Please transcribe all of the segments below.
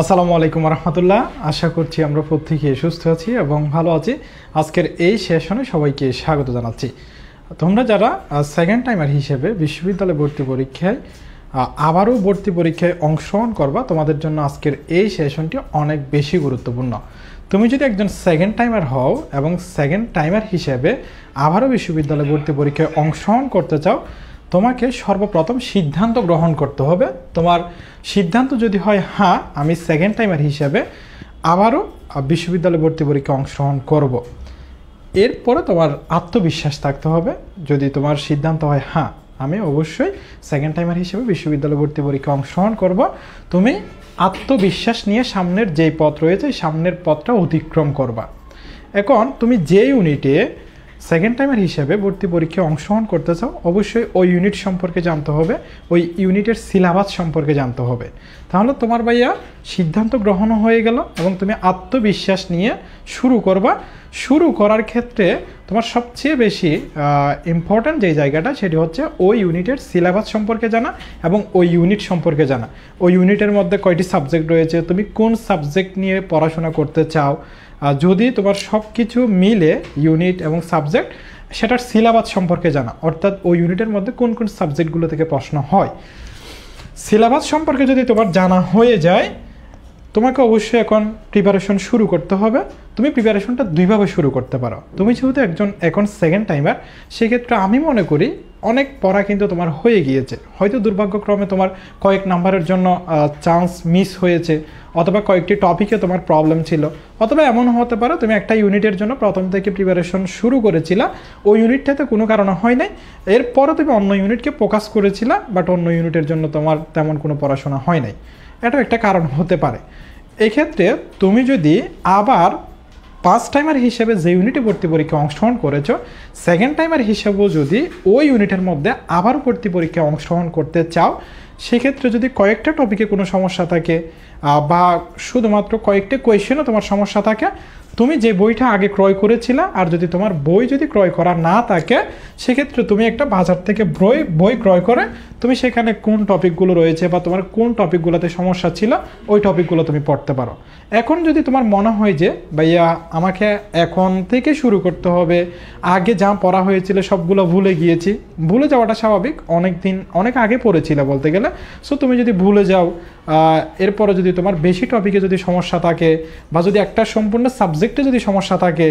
আসসালামু আলাইকুম রহমতুল্লাহ। আশা করছি আমরা প্রত্যেকে সুস্থ আছি এবং ভালো আছি। আজকের এই সেশনে সবাইকে স্বাগত জানাচ্ছি। তোমরা যারা সেকেন্ড টাইমার হিসেবে বিশ্ববিদ্যালয় ভর্তি পরীক্ষায় আবারও ভর্তি পরীক্ষায় অংশগ্রহণ করবা, তোমাদের জন্য আজকের এই সেশনটি অনেক বেশি গুরুত্বপূর্ণ। তুমি যদি একজন সেকেন্ড টাইমার হও এবং সেকেন্ড টাইমার হিসেবে আবারও বিশ্ববিদ্যালয় ভর্তি পরীক্ষায় অংশগ্রহণ করতে চাও, তোমাকে সর্বপ্রথম সিদ্ধান্ত গ্রহণ করতে হবে। তোমার সিদ্ধান্ত যদি হয় হ্যাঁ, আমি সেকেন্ড টাইমার হিসেবে আবারও বিশ্ববিদ্যালয় ভর্তি পরীক্ষায় অংশগ্রহণ করব, এরপরে তোমার আত্মবিশ্বাস থাকতে হবে। যদি তোমার সিদ্ধান্ত হয় হ্যাঁ, আমি অবশ্যই সেকেন্ড টাইমার হিসেবে বিশ্ববিদ্যালয় ভর্তি পরীক্ষায় অংশগ্রহণ করব, তুমি আত্মবিশ্বাস নিয়ে সামনের যেই পথ রয়েছে সামনের পথটা অতিক্রম করবা। এখন তুমি যে ইউনিটে সেকেন্ড টাইমার হিসেবে ভর্তি পরীক্ষায় অংশগ্রহণ করতে চাও, অবশ্যই ওই ইউনিট সম্পর্কে জানতে হবে, ওই ইউনিটের সিলেবাস সম্পর্কে জানতে হবে। তাহলে তোমার ভাইয়া সিদ্ধান্ত গ্রহণও হয়ে গেল এবং তুমি আত্মবিশ্বাস নিয়ে শুরু করবা। শুরু করার ক্ষেত্রে তোমার সবচেয়ে বেশি ইম্পর্ট্যান্ট যে জায়গাটা সেটি হচ্ছে ওই ইউনিটের সিলেবাস সম্পর্কে জানা এবং ওই ইউনিট সম্পর্কে জানা। ওই ইউনিটের মধ্যে কয়টি সাবজেক্ট রয়েছে, তুমি কোন সাবজেক্ট নিয়ে পড়াশোনা করতে চাও, যদি তোমার সব কিছু মিলে ইউনিট এবং সাবজেক্ট, সেটার সিলেবাস সম্পর্কে জানা, অর্থাৎ ওই ইউনিটের মধ্যে কোন কোন সাবজেক্টগুলো থেকে প্রশ্ন হয়। সিলেবাস সম্পর্কে যদি তোমার জানা হয়ে যায়, তোমাকে অবশ্যই এখন প্রিপারেশন শুরু করতে হবে। তুমি প্রিপারেশনটা দুইভাবে শুরু করতে পারো। তুমি যেহেতু এখন সেকেন্ড টাইমার, সেক্ষেত্রে আমি মনে করি অনেক পড়া কিন্তু তোমার হয়ে গিয়েছে। হয়তো দুর্ভাগ্যক্রমে তোমার কয়েক নাম্বারের জন্য চান্স মিস হয়েছে, অথবা কয়েকটি টপিকে তোমার প্রবলেম ছিল, অথবা এমন হতে পারে তুমি একটা ইউনিটের জন্য প্রথম থেকে প্রিপারেশন শুরু করেছিলা, ওই ইউনিটটাতে কোনো কারণে হয় নাই, এরপরও তুমি অন্য ইউনিটকে ফোকাস করেছিলা, বাট অন্য ইউনিটের জন্য তোমার তেমন কোনো পড়াশোনা হয় নাই। এটাও একটা কারণ হতে পারে। এক্ষেত্রে তুমি যদি আবার ফার্স্ট টাইমার হিসেবে যে ইউনিটে ভর্তি পরীক্ষায় অংশগ্রহণ করেছো, সেকেন্ড টাইমার হিসেবেও যদি ওই ইউনিটের মধ্যে আবার ভর্তি পরীক্ষায় অংশগ্রহণ করতে চাও, সেক্ষেত্রে যদি কয়েকটা টপিকে কোনো সমস্যা থাকে বা শুধুমাত্র কয়েকটা কোয়েশ্চেনও তোমার সমস্যা থাকে, তুমি যে বইটা আগে ক্রয় করেছিলে আর যদি তোমার বই যদি ক্রয় করা না থাকে, সেক্ষেত্রে তুমি একটা বাজার থেকে বই ক্রয় করে তুমি সেখানে কোন টপিকগুলো রয়েছে বা তোমার কোন টপিকগুলোতে সমস্যা ছিল ওই টপিকগুলো তুমি পড়তে পারো। এখন যদি তোমার মনে হয় যে ভাইয়া আমাকে এখন থেকে শুরু করতে হবে, আগে যা পড়া হয়েছিল সবগুলো ভুলে গিয়েছি, ভুলে যাওয়াটা স্বাভাবিক, অনেক আগে পড়েছিলে বলতে গেলে। সো তুমি যদি ভুলে যাও, এরপরে যদি তোমার বেশি টপিকে যদি সমস্যা থাকে বা যদি একটা সম্পূর্ণ সাবজেক্টে যদি সমস্যা থাকে,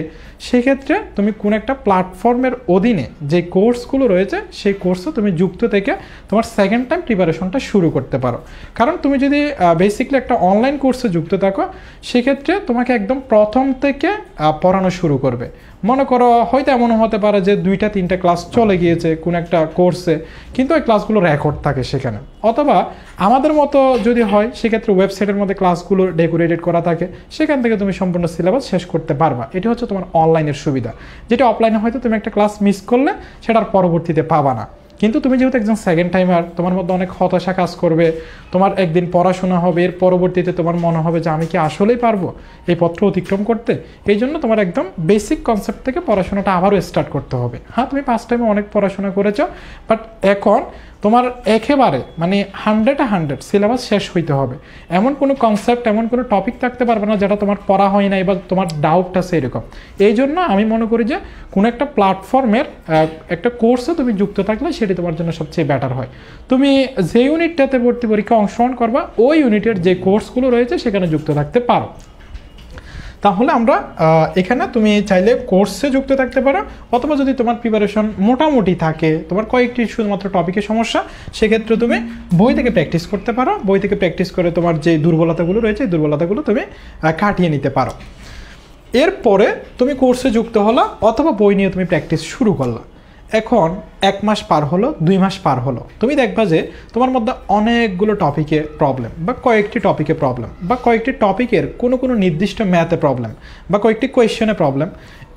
সেক্ষেত্রে তুমি কোন একটা প্ল্যাটফর্মের অধীনে যে কোর্সগুলো রয়েছে সেই কোর্সে তুমি যুক্ত থেকে তোমার সেকেন্ড টাইম প্রিপারেশনটা শুরু করতে পারো। কারণ তুমি যদি বেসিক্যালি একটা অনলাইন কোর্সে যুক্ত থাকো, সেক্ষেত্রে তোমাকে একদম প্রথম থেকে পড়ানো শুরু করবে। মনে করো হয়তো এমন হতে পারে যে 2-3 ক্লাস চলে গিয়েছে কোনো একটা কোর্সে, কিন্তু ওই ক্লাসগুলো রেকর্ড থাকে সেখানে, অথবা আমাদের মতো যদি হয় সেক্ষেত্রে ওয়েবসাইটের মধ্যে ক্লাসগুলো ডেকোরেটেড করা থাকে, সেখান থেকে তুমি সম্পূর্ণ সিলেবাস শেষ করতে পারবা। এটি হচ্ছে তোমার অনলাইনের সুবিধা, যেটা অফলাইনে হয়তো তুমি একটা ক্লাস মিস করলে সেটার পরবর্তীতে পাবা না। কিন্তু তুমি যেহেতু একজন সেকেন্ড টাইমার, তোমার মধ্যে অনেক হতাশা কাজ করবে, তোমার একদিন পড়াশোনা হবে, এর পরবর্তীতে তোমার মনে হবে যে আমি কি আসলেই পারবো এই পত্র অতিক্রম করতে। এই জন্য তোমার একদম বেসিক কনসেপ্ট থেকে পড়াশোনাটা আবারও স্টার্ট করতে হবে। হ্যাঁ, তুমি ফার্স্ট টাইমে অনেক পড়াশোনা করেছো, বাট এখন তোমার একেবারে 100 সিলেবাস শেষ হইতে হবে। এমন কোনো কনসেপ্ট, এমন কোনো টপিক থাকতে পারবে না যেটা তোমার পড়া হয় নাই বা তোমার ডাউট আছে এরকম। এই জন্য আমি মনে করি যে কোনো একটা প্ল্যাটফর্মের একটা কোর্সে তুমি যুক্ত থাকলে সেটি তোমার জন্য সবচেয়ে বেটার হয়। তুমি যে ইউনিটটাতে ভর্তি পরীক্ষা অংশগ্রহণ করবা, ওই ইউনিটের যে কোর্সগুলো রয়েছে সেখানে যুক্ত থাকতে পারো। তাহলে আমরা এখানে তুমি চাইলে কোর্সে যুক্ত থাকতে পারো, অথবা যদি তোমার প্রিপারেশন মোটামুটি থাকে, তোমার কয়েকটি শুধুমাত্র টপিকের সমস্যা, সেক্ষেত্রে তুমি বই থেকে প্র্যাকটিস করতে পারো। বই থেকে প্র্যাকটিস করে তোমার যে দুর্বলতাগুলো রয়েছে এই দুর্বলতাগুলো তুমি কাটিয়ে নিতে পারো। এরপরে তুমি কোর্সে যুক্ত হলো অথবা বই নিয়ে তুমি প্র্যাকটিস শুরু করলা। এখন 1 মাস পার হলো, 2 মাস পার হলো, তুমি দেখবা যে তোমার মধ্যে অনেকগুলো টপিকে প্রবলেম বা কয়েকটি টপিকে প্রবলেম বা কয়েকটি টপিকের কোনো নির্দিষ্ট ম্যাথে প্রবলেম বা কয়েকটি কোয়েশ্চেনে প্রবলেম।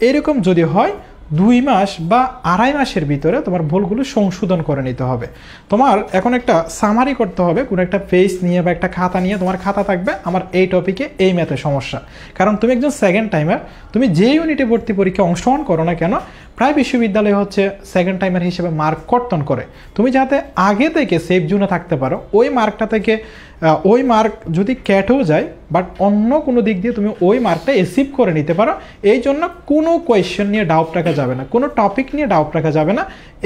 এরকম যদি হয়, 2 মাস বা 2.5 মাসের ভিতরে তোমার ভুলগুলো সংশোধন করে নিতে হবে। তোমার এখন একটা সামারি করতে হবে, কোনো একটা পেজ নিয়ে বা একটা খাতা নিয়ে তোমার খাতা থাকবে আমার এই টপিকে এই ম্যাথে সমস্যা। কারণ তুমি একজন সেকেন্ড টাইমার, তুমি যে ইউনিটে ভর্তি পরীক্ষা অংশগ্রহণ করো না কেন, প্রায় বিশ্ববিদ্যালয় হচ্ছে সেকেন্ড টাইমার হিসেবে মার্ক কর্তন করে। তুমি যাতে আগে থেকে সেফ জোনে থাকতে পারো, ওই মার্কটা থেকে ওই মার্ক যদি কেটেও যায় বাট অন্য কোনো দিক দিয়ে তুমি ওই মার্কটা অ্যাচিভ করে নিতে পারো। এই জন্য কোনো কোয়েশ্চেন নিয়ে ডাউট রাখা যাবে না, কোনো টপিক নিয়ে ডাউট রাখা যাবে না।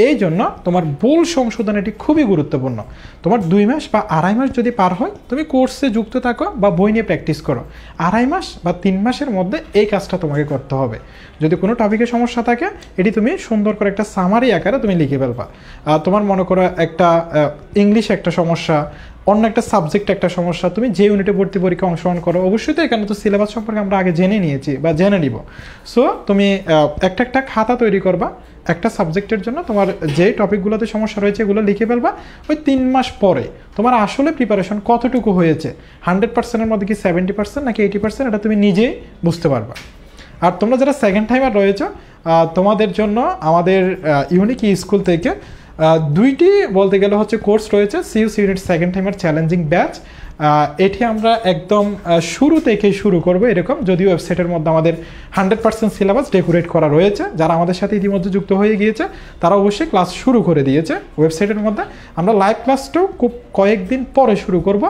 এই জন্য তোমার ভুল সংশোধন এটি খুবই গুরুত্বপূর্ণ। তোমার 2 মাস বা 2.5 মাস যদি পার হয়, তুমি কোর্সে যুক্ত থাকো বা বই নিয়ে প্র্যাকটিস করো, 2.5 মাস বা 3 মাসের মধ্যে এই কাজটা তোমাকে করতে হবে। যদি কোনো টপিকে সমস্যা থাকে, এটি তুমি সুন্দর করে একটা সামারি আকারে তুমি লিখে ফেলবা। তোমার মনে করো একটা ইংলিশ একটা সমস্যা, অন্য একটা সাবজেক্ট একটা সমস্যা, তুমি যে ইউনিটে ভর্তি পরীক্ষা অংশগ্রহণ করো, অবশ্যই তো এখানে তো সিলেবাস সম্পর্কে আমরা আগে জেনে নিয়েছি বা জেনে নিব। সো তুমি একটা খাতা তৈরি করবা একটা সাবজেক্টের জন্য, তোমার যে টপিকগুলোতে সমস্যা রয়েছে এগুলো লিখে ফেলবা। ওই 3 মাস পরে তোমার আসলে প্রিপারেশন কতটুকু হয়েছে, 100%-এর মধ্যে কি 70% নাকি 80%, এটা তুমি নিজেই বুঝতে পারবা। আর তোমরা যারা সেকেন্ড টাইমার রয়েছে, তোমাদের জন্য আমাদের ইউনিক স্কুল থেকে 2টি বলতে গেলে হচ্ছে কোর্স রয়েছে। CUC unit second timer challenging batch, এটি আমরা একদম শুরু থেকেই শুরু করব এরকম, যদিও ওয়েবসাইটের মধ্যে আমাদের 100% সিলেবাস ডেকোরেট করা রয়েছে। যারা আমাদের সাথে ইতিমধ্যে যুক্ত হয়ে গিয়েছে তারা অবশ্যই ক্লাস শুরু করে দিয়েছে ওয়েবসাইটের মধ্যে। আমরা লাইভ ক্লাসটাও খুব কয়েকদিন পরে শুরু করব।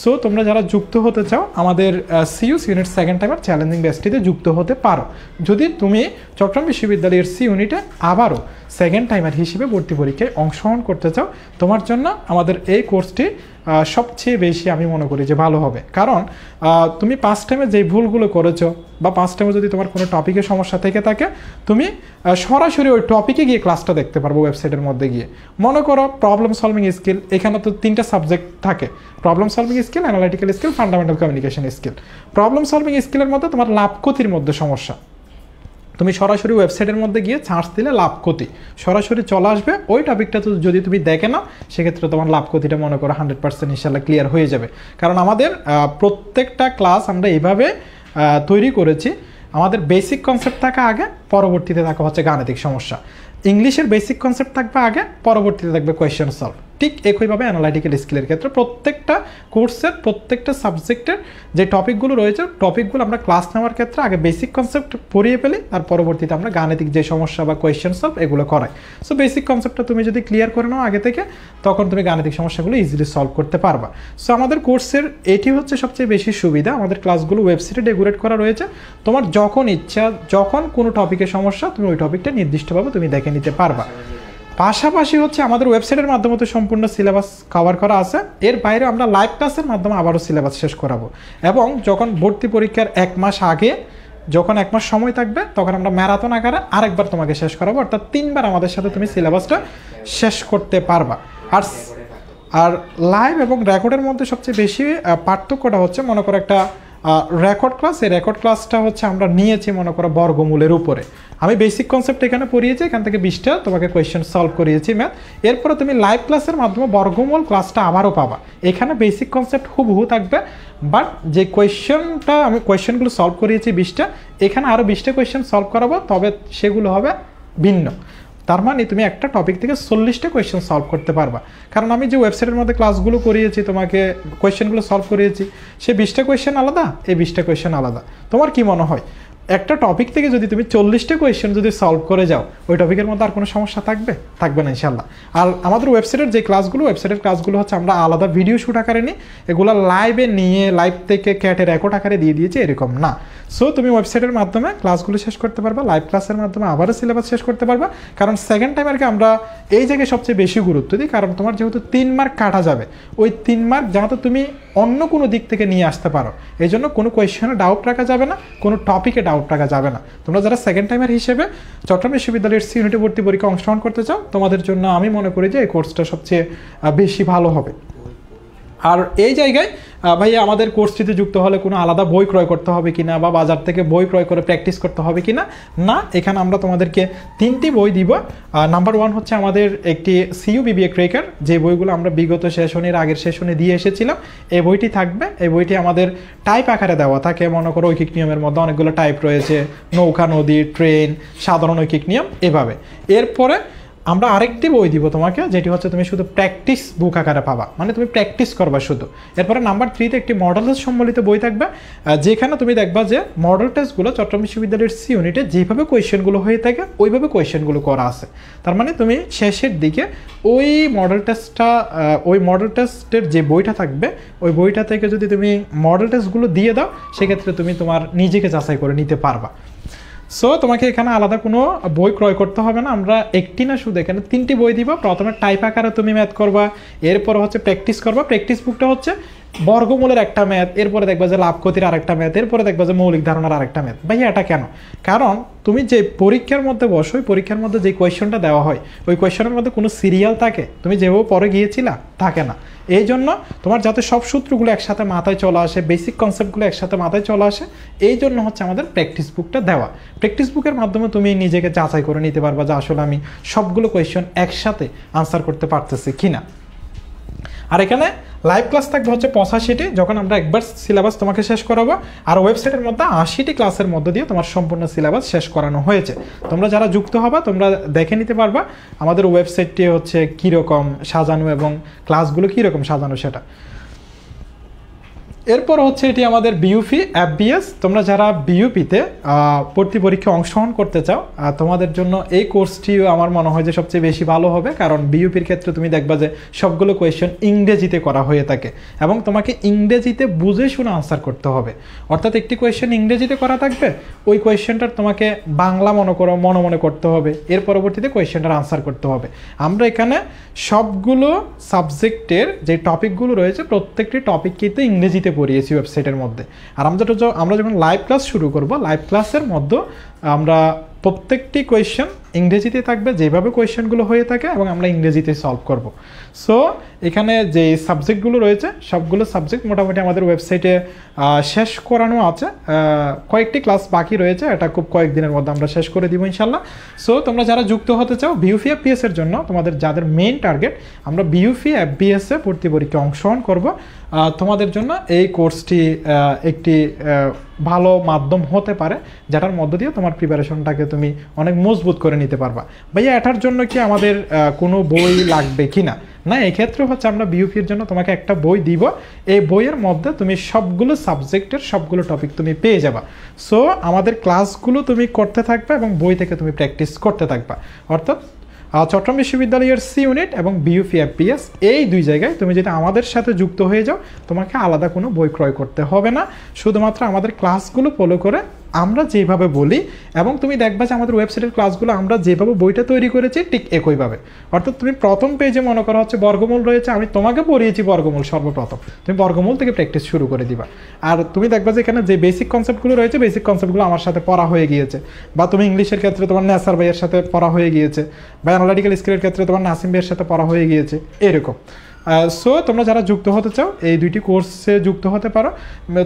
সো তোমরা যারা যুক্ত হতে চাও আমাদের সিইউসি ইউনিট সেকেন্ড টাইমার চ্যালেঞ্জিং ব্যাচটিতে যুক্ত হতে পারো। যদি তুমি চট্টগ্রাম বিশ্ববিদ্যালয়ের সি ইউনিটে আবারও সেকেন্ড টাইমার হিসেবে ভর্তি পরীক্ষায় অংশগ্রহণ করতে চাও, তোমার জন্য আমাদের এই কোর্সটি সবচেয়ে বেশি আমি মনে করি যে ভালো হবে। কারণ তুমি 5 টাইমে যেই ভুলগুলো করেছো বা 5 টাইমে যদি তোমার কোনো টপিকে সমস্যা থেকে থাকে, তুমি সরাসরি ওই টপিকে গিয়ে ক্লাসটা দেখতে পারবো ওয়েবসাইটের মধ্যে গিয়ে। মনে করো প্রবলেম সলভিং স্কিল, এখানে তো 3টা সাবজেক্ট থাকে, problem solving skill, analytical skill, fundamental communication skill. Problem solving স্কিলের মধ্যে তোমার লাভ ক্ষতির মধ্যে সমস্যা, তুমি সরাসরি ওয়েবসাইটের মধ্যে গিয়ে সার্চ দিলে লাভ ক্ষতি সরাসরি চলে আসবে। ওই টপিকটা তো যদি তুমি দেখে নাও, সেক্ষেত্রে তোমার লাভ ক্ষতিটা মনে করো 100% ইনশাল্লাহ ক্লিয়ার হয়ে যাবে। কারণ আমাদের প্রত্যেকটা ক্লাস আমরা এইভাবে তৈরি করেছি, আমাদের বেসিক কনসেপ্ট থাকা আগে, পরবর্তীতে থাকা হচ্ছে গাণিতিক সমস্যা। ইংলিশের বেসিক কনসেপ্ট থাকবে আগে, পরবর্তীতে থাকবে কোয়েশ্চেন সলভ। ঠিক একইভাবে অ্যানালাইটিক্যাল স্কিলের ক্ষেত্রে প্রত্যেকটা কোর্সের প্রত্যেকটা সাবজেক্টের যে টপিকগুলো রয়েছে, টপিকগুলো আমরা ক্লাস নেওয়ার ক্ষেত্রে আগে বেসিক কনসেপ্ট পড়িয়ে ফেলি, আর পরবর্তীতে আমরা গাণিতিক যে সমস্যা বা কোয়েশ্চেন সলভ এগুলো করাই। সো বেসিক কনসেপ্টটা তুমি যদি ক্লিয়ার করে নাও আগে থেকে, তখন তুমি গাণিতিক সমস্যাগুলো ইজিলি সলভ করতে পারবা। সো আমাদের কোর্সের এটি হচ্ছে সবচেয়ে বেশি সুবিধা, আমাদের ক্লাসগুলো ওয়েবসাইটে ডেকোরেট করা রয়েছে। তোমার যখন ইচ্ছা, যখন কোনো টপিকের সমস্যা, তুমি ওই টপিকটা নির্দিষ্টভাবে তুমি দেখে নিতে পারবা। পাশাপাশি হচ্ছে আমাদের ওয়েবসাইটের মাধ্যমে তো সম্পূর্ণ সিলেবাস কভার করা আছে, এর বাইরে আমরা লাইভ ক্লাসের মাধ্যমে আবারও সিলেবাস শেষ করাবো। এবং যখন ভর্তি পরীক্ষার 1 মাস আগে, যখন 1 মাস সময় থাকবে, তখন আমরা ম্যারাথন আকারে আরেকবার তোমাকে শেষ করাবো, অর্থাৎ 3বার আমাদের সাথে তুমি সিলেবাসটা শেষ করতে পারবা। আর লাইভ এবং রেকর্ডের মধ্যে সবচেয়ে বেশি পার্থক্যটা হচ্ছে, মনে করো একটা রেকর্ড ক্লাস, এই রেকর্ড ক্লাসটা হচ্ছে আমরা নিয়েছি মনে করো বর্গমূলের উপরে। আমি বেসিক কনসেপ্ট এখানে পড়িয়েছি, এখান থেকে 20টা তোমাকে কোয়েশ্চেন সলভ করিয়েছি ম্যাথ। এরপরে তুমি লাইভ ক্লাসের মাধ্যমে বর্গমূল ক্লাসটা আবারও পাবা। এখানে বেসিক কনসেপ্ট হুবহু থাকবে, বাট যে কোয়েশ্চেনটা আমি কোয়েশ্চেনগুলো সলভ করিয়েছি 20টা, এখানে আরও 20টা কোয়েশ্চেন সলভ করাবো, তবে সেগুলো হবে ভিন্ন। তার মানে তুমি একটা টপিক থেকে 40টা কোয়েশ্চেন সলভ করতে পারবা। কারণ আমি যে ওয়েবসাইটের মধ্যে ক্লাসগুলো করিয়েছি, তোমাকে কোয়েশ্চেনগুলো সলভ করিয়েছি, সে 20টা কোয়েশ্চেন আলাদা, এই 20টা কোয়েশ্চেন আলাদা। তোমার কি মনে হয় একটা টপিক থেকে যদি তুমি 40টা কোয়েশ্চেন যদি সলভ করে যাও, ওই টপিকের মধ্যে আর কোনো সমস্যা থাকবে? থাকবে না ইনশাল্লাহ। আর আমাদের ওয়েবসাইটের যে ক্লাসগুলো, ওয়েবসাইটের ক্লাসগুলো হচ্ছে আমরা আলাদা ভিডিও শ্যুট আকারে নিই, এগুলো লাইভে নিয়ে লাইভ থেকে ক্যাটে রেকর্ড আকারে দিয়ে দিয়েছি, এরকম না। সো তুমি ওয়েবসাইটের মাধ্যমে ক্লাসগুলো শেষ করতে পারবা, লাইভ ক্লাসের মাধ্যমে আবারও সিলেবাস শেষ করতে পারবা। কারণ সেকেন্ড টাইমারকে আমরা এই জায়গায় সবচেয়ে বেশি গুরুত্ব দিই, কারণ তোমার যেহেতু 3 মার্ক কাটা যাবে, ওই 3 মার্ক যেহেতু তুমি অন্য কোনো দিক থেকে নিয়ে আসতে পারো, এই জন্য কোনো কোয়েশ্চেনে ডাউট রাখা যাবে না, কোনো টপিকে ডাউট রাখা যাবে না। তোমরা যারা সেকেন্ড টাইমার হিসেবে চট্টগ্রাম বিশ্ববিদ্যালয়ের সি ইউনিটে ভর্তি পরীক্ষা অংশগ্রহণ করতে চাও, তোমাদের জন্য আমি মনে করি যে এই কোর্সটা সবচেয়ে বেশি ভালো হবে। আর এই জায়গায় ভাইয়া আমাদের কোর্সটিতে যুক্ত হলে কোনো আলাদা বই ক্রয় করতে হবে কিনা, বা বাজার থেকে বই ক্রয় করে প্র্যাকটিস করতে হবে কিনা? না, এখানে আমরা তোমাদেরকে 3টি বই দিব। নাম্বার 1 হচ্ছে আমাদের একটি সিইউ বিবিএ ক্র্যাকার, যে বইগুলো আমরা বিগত সেশনের আগের সেশনে দিয়ে এসেছিলাম, এই বইটি থাকবে। এই বইটি আমাদের টাইপ আকারে দেওয়া থাকে, মনে করো ঐকিক নিয়মের মধ্যে অনেকগুলো টাইপ রয়েছে, নৌকা, নদী, ট্রেন, সাধারণ ঐকিক নিয়ম, এভাবে। এরপরে আমরা আরেকটি বই দিব তোমাকে, যেটি হচ্ছে তুমি শুধু প্র্যাকটিস বুক আকারে পাবা, মানে তুমি প্র্যাকটিস করবা শুধু। এরপরে নাম্বার 3-তে একটি মডেল টেস্ট সম্বলিত বই থাকবে, যেখানে তুমি দেখবা যে মডেল টেস্টগুলো চট্টগ্রাম বিশ্ববিদ্যালয়ের সি ইউনিটে যেভাবে কোয়েশ্চেনগুলো হয়ে থাকে ওইভাবে কোয়েশ্চেনগুলো করা আছে। তার মানে তুমি শেষের দিকে ওই মডেল টেস্টের যে বইটা থাকবে ওই বইটা থেকে যদি তুমি মডেল টেস্টগুলো দিয়ে দাও, সেক্ষেত্রে তুমি তোমার নিজেকে যাচাই করে নিতে পারবা। সো তোমাকে এখানে আলাদা কোনো বই ক্রয় করতে হবে না, আমরা একটি না শুধু এখানে 3টি বই দিব। প্রথমে টাইপ আকারে তুমি ম্যাথ করবা, এরপর হচ্ছে প্র্যাকটিস করবা। প্র্যাকটিস বুকটা হচ্ছে বর্গমূলের একটা ম্যাথ, এরপরে দেখবা যে লাভ ক্ষতির আরেকটা ম্যাথ, এরপরে দেখবা যে মৌলিক ধারণার আরেকটা ম্যাথ। ভাইয়া এটা কেন? কারণ তুমি যে পরীক্ষার মধ্যে বসো, ওই পরীক্ষার মধ্যে যে কোয়েশ্চনটা দেওয়া হয় ওই কোয়েশ্চনের মধ্যে কোনো সিরিয়াল থাকে, তুমি যেভাবে পরে গিয়েছিলা থাকে না। এই জন্য তোমার যাতে সব সূত্রগুলো একসাথে মাথায় চলে আসে, বেসিক কনসেপ্টগুলো একসাথে মাথায় চলে আসে, এই জন্য হচ্ছে আমাদের প্র্যাকটিস বুকটা দেওয়া। প্র্যাকটিস বুকের মাধ্যমে তুমি নিজেকে যাচাই করে নিতে পারবা যে আসলে আমি সবগুলো কোয়েশ্চন একসাথে আনসার করতে পারতেছি কিনা। আর এখানে লাইভ ক্লাস থাকবে হচ্ছে 85টি, যখন আমরা একবার সিলেবাস তোমাকে শেষ করাবো। আর ওয়েবসাইটের মধ্যে 80টি ক্লাসের মধ্য দিয়ে তোমার সম্পূর্ণ সিলেবাস শেষ করানো হয়েছে। তোমরা যারা যুক্ত হবা তোমরা দেখে নিতে পারবা আমাদের ওয়েবসাইটটি হচ্ছে কীরকম সাজানো এবং ক্লাসগুলো কীরকম সাজানো সেটা। এরপর হচ্ছে এটি আমাদের বিইউপি এফবিএস। তোমরা যারা বিইউপিতে ভর্তি পরীক্ষায় অংশগ্রহণ করতে চাও, তোমাদের জন্য এই কোর্সটি আমার মনে হয় যে সবচেয়ে বেশি ভালো হবে, কারণ বিইউপির ক্ষেত্রে তুমি দেখবা যে সবগুলো কোয়েশ্চেন ইংরেজিতে করা হয়ে থাকে এবং তোমাকে ইংরেজিতে বুঝে শুনে আনসার করতে হবে। অর্থাৎ একটি কোয়েশ্চেন ইংরেজিতে করা থাকবে, ওই কোয়েশ্চেনটার তোমাকে বাংলা মনে করতে হবে, এর পরবর্তীতে কোয়েশ্চেনটার আনসার করতে হবে। আমরা এখানে সবগুলো সাবজেক্টের যে টপিকগুলো রয়েছে প্রত্যেকটি টপিক কিন্তু ইংরেজিতে পড়িয়েছি ওয়েবসাইটের মধ্যে। আর আমরা যখন লাইভ ক্লাস শুরু করব, লাইভ ক্লাসের মধ্যে আমরা প্রত্যেকটি কোয়েশ্চেন ইংরেজিতে থাকবে, যেভাবে কোয়েশ্চেনগুলো হয়ে থাকে এবং আমরা ইংরেজিতে সলভ করব। সো এখানে যে সাবজেক্টগুলো রয়েছে সবগুলো সাবজেক্ট মোটামুটি আমাদের ওয়েবসাইটে শেষ করানো আছে, কয়েকটি ক্লাস বাকি রয়েছে, এটা খুব কয়েকদিনের মধ্যে আমরা শেষ করে দিব ইনশাল্লাহ। সো তোমরা যারা যুক্ত হতে চাও বিইউপি এফবিএস এর জন্য, তোমাদের যাদের মেইন টার্গেট আমরা বিইউপি এফবিএস এ ভর্তি পরীক্ষায় অংশগ্রহণ করব, তোমাদের জন্য এই কোর্সটি একটি ভালো মাধ্যম হতে পারে, যেটার মধ্য দিয়ে তোমার প্রিপারেশনটাকে তুমি অনেক মজবুত করে নিতে পারবা। ভাইয়া এটার জন্য কি আমাদের কোনো বই লাগবে কি না? না, এক্ষেত্রে হচ্ছে আমরা বিইউপির জন্য তোমাকে একটা বই দিব, এই বইয়ের মধ্যে তুমি সবগুলো সাবজেক্টের সবগুলো টপিক তুমি পেয়ে যাবা। সো আমাদের ক্লাসগুলো তুমি করতে থাকবে এবং বই থেকে তুমি প্র্যাকটিস করতে থাকবা। অর্থাৎ চট্টগ্রাম বিশ্ববিদ্যালয়ের সি ইউনিট এবং বিইউপি এফবিএস এই দুই জায়গায় তুমি যদি আমাদের সাথে যুক্ত হয়ে যাও, তোমাকে আলাদা কোনো বই ক্রয় করতে হবে না, শুধুমাত্র আমাদের ক্লাসগুলো ফলো করে আমরা যেভাবে বলি এবং তুমি দেখবা যে আমাদের ওয়েবসাইটের ক্লাসগুলো আমরা যেভাবে বইটা তৈরি করেছি ঠিক একইভাবে। অর্থাৎ তুমি প্রথম পেজে মনে করা হচ্ছে বর্গমূল রয়েছে, আমি তোমাকে পড়িয়েছি বর্গমূল সর্বপ্রথম, তুমি বর্গমূল থেকে প্র্যাকটিস শুরু করে দিবা। আর তুমি দেখবা যে এখানে যে বেসিক কনসেপ্টগুলো রয়েছে বেসিক কনসেপ্টগুলো আমার সাথে পড়া হয়ে গিয়েছে, বা তুমি ইংলিশের ক্ষেত্রে তোমার নেসার ভাইয়ের সাথে পড়া হয়ে গিয়েছে, বা অ্যানালিটিক্যাল স্কিলের ক্ষেত্রে তোমার নাসিম ভাইয়ের সাথে পড়া হয়ে গিয়েছে, এরকম। সো তোমরা যারা যুক্ত হতে চাও এই দুইটি কোর্সে যুক্ত হতে পারো।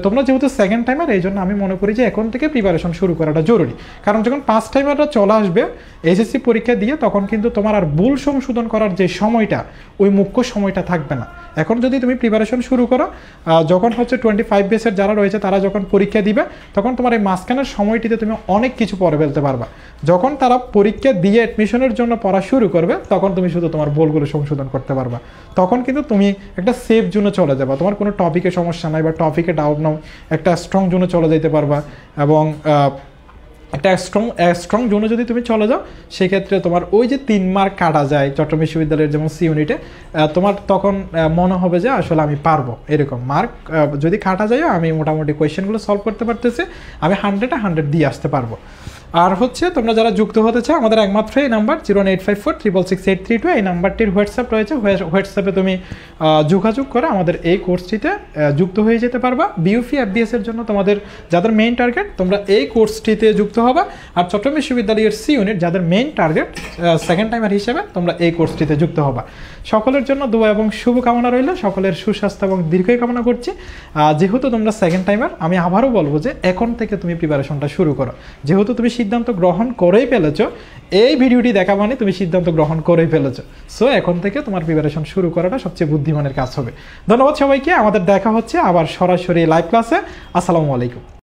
তোমরা যেহেতু সেকেন্ড টাইমার, এই জন্য আমি মনে করি যে এখন থেকে প্রিপারেশন শুরু করাটা জরুরি, কারণ যখন ফার্স্ট টাইমাররা চলে আসবে এসএসসি পরীক্ষা দিয়ে, তখন কিন্তু তোমার আর ভুল সংশোধন করার যে সময়টা ওই মুখ্য সময়টা থাকবে না। এখন যদি তুমি প্রিপারেশন শুরু করো, যখন হচ্ছে 25 বেসের যারা রয়েছে তারা যখন পরীক্ষা দিবে, তখন তোমার এই মাঝখানের সময়টিতে তুমি অনেক কিছু পড়ে ফেলতে পারবা। যখন তারা পরীক্ষা দিয়ে অ্যাডমিশনের জন্য পড়া শুরু করবে, তখন তুমি শুধু তোমার ভুলগুলো সংশোধন করতে পারবা। তখন কিন্তু তুমি একটা সেফ জোনে চলে যাবা, তোমার কোনো টপিকে সমস্যা নাই বা টপিকে ডাউট নাও, একটা স্ট্রং জোনে চলে যেতে পারবা। এবং একটা স্ট্রং জোনে যদি তুমি চলে যাও, সেক্ষেত্রে তোমার ওই যে 3 মার্ক কাটা যায় চট্টগ্রাম বিশ্ববিদ্যালয়ের যেমন সি ইউনিটে, তোমার তখন মনে হবে যে আসলে আমি পারবো। এরকম মার্ক যদি কাটা যায়, আমি মোটামুটি কোয়েশ্চেনগুলো সলভ করতে পারতেছি, আমি 100 দিয়ে আসতে পারবো। আর হচ্ছে তোমরা যারা যুক্ত হতে চাও, আমাদের একমাত্র এই নাম্বার 01854666832, এই নাম্বারটির হোয়াটসঅ্যাপ রয়েছে, হোয়াটসঅ্যাপে তুমি যোগাযোগ করে আমাদের এই কোর্সটিতে যুক্ত হয়ে যেতে পারবা। বিইউপি এফবিএস এর জন্য তোমাদের যাদের মেইন টার্গেট, তোমরা এই কোর্সটিতে যুক্ত হবা। আর চট্টগ্রাম বিশ্ববিদ্যালয়ের সি ইউনিট যাদের মেইন টার্গেট সেকেন্ড টাইমার হিসেবে, তোমরা এই কোর্সটিতে যুক্ত হবা। সকলের জন্য দোয়া এবং শুভকামনা রইল, সকলের সুস্বাস্থ্য এবং দীর্ঘায়ু কামনা করছি। যেহেতু তোমরা সেকেন্ড টাইমার, আমি আবারও বলবো যে এখন থেকে তুমি প্রিপারেশনটা শুরু করো। যেহেতু তুমি সিদ্ধান্ত গ্রহণ করেই ফেলেছো, এই ভিডিওটি দেখা মানে তুমি সিদ্ধান্ত গ্রহণ করেই ফেলেছো। সো এখন থেকে তোমার প্রিপারেশন শুরু করাটা সবচেয়ে বুদ্ধিমানের কাজ হবে। ধন্যবাদ সবাইকে, আমাদের দেখা হচ্ছে আবার সরাসরি লাইভ ক্লাসে। আসসালামু আলাইকুম।